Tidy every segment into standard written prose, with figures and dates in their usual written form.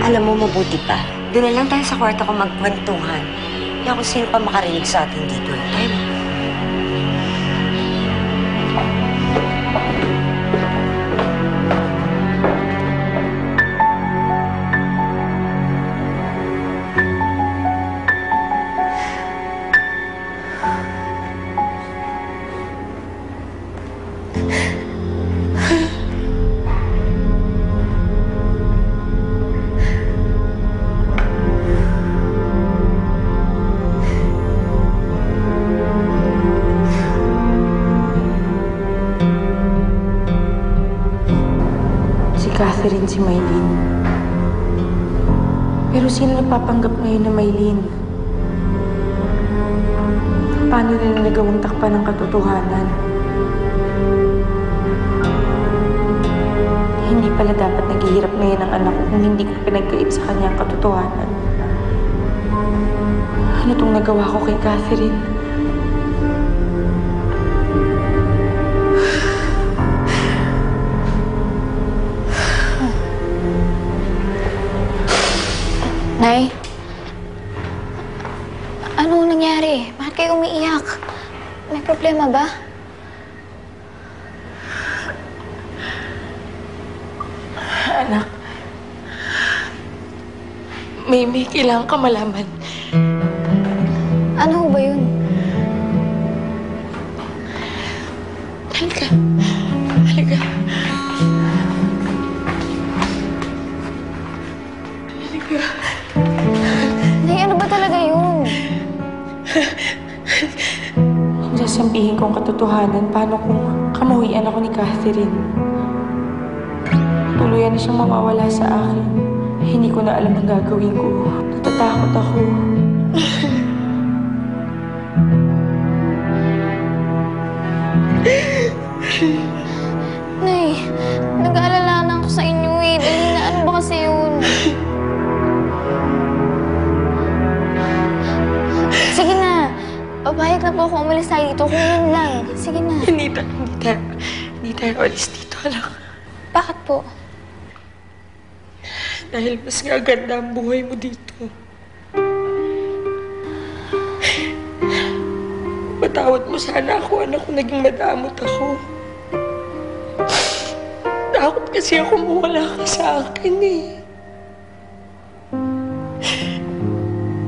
Alam mo, mabuti pa. Doon na lang tayo sa kwarto ko magkwentuhan. Kaya kung sino pa makarinig sa atin dito. Tayo na. Catherine si Maylene. Pero sino nagpapanggap ngayon na Maylene? Paano nila nagawang takpan ng katotohanan? Hindi pala dapat naghihirap ngayon ang anak ko kung hindi ko pinagkait sa kanya ang katotohanan. Ano itong nagawa ko kay Catherine? Nay? Ano nangyari? Bakit kayo umiiyak? May problema ba? Anak, may kailangan ka malaman. Ano ba yun? Halika. Halika. Halika. Nay, ano ba talaga yun? Kung sasampihin kong katotohanan, paano kung kamuhian ako ni Catherine? Tuluyan na siyang mawawala sa akin. Hindi ko na alam ang gagawin ko. Natatakot ako. Nay, nag-aalala na ako sa inyo eh. Dali na, ano ba kasi yun? Sige na. Papayag na po ako umalis tayo dito kung yun lang. Sige na. Hindi tayo alis dito, anak. Bakit po? Dahil mas gaganda ang buhay mo dito. Patawad mo sana ako, anak, kung naging madamot ako. Takot kasi ako mawala ka sa akin eh.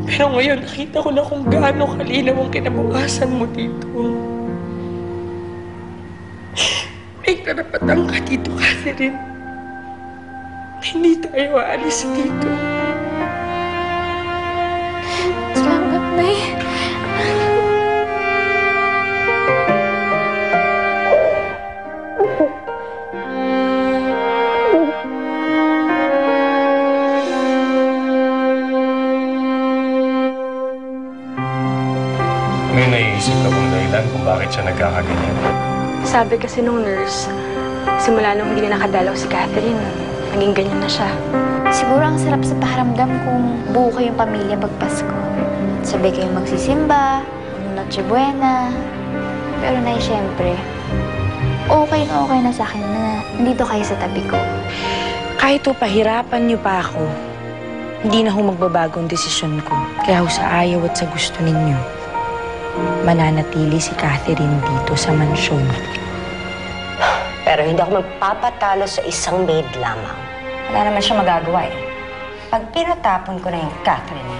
Pero ngayon, nakita ko na kung gaano kalinaw ang kinabukasan mo dito. May karapatan ka dito, Catherine. Hindi tayo aalis dito. Salamat, Nay. May naiisip ka bang dahilan kung bakit siya nagkakaganyan? Sabi kasi nung nurse, simula nung hindi na nakadalaw si Catherine, naging ganyan na siya. Siguro ang sarap sa pakiramdam kung buo kayong pamilya pagpasko. Sabay kayong magsisimba, Noche Buena. Pero Nay, syempre, okay na sa akin na nandito kayo sa tabi ko. Kahit po pahirapan niyo pa ako, hindi na ho magbabago ang desisyon ko. Kaya ho sa ayaw at sa gusto ninyo, mananatili si Catherine dito sa mansyon. Pero hindi ako magpapatalo sa isang maid lamang. Wala naman siya magagawa eh. Pag pinatapon ko na yung Catherine,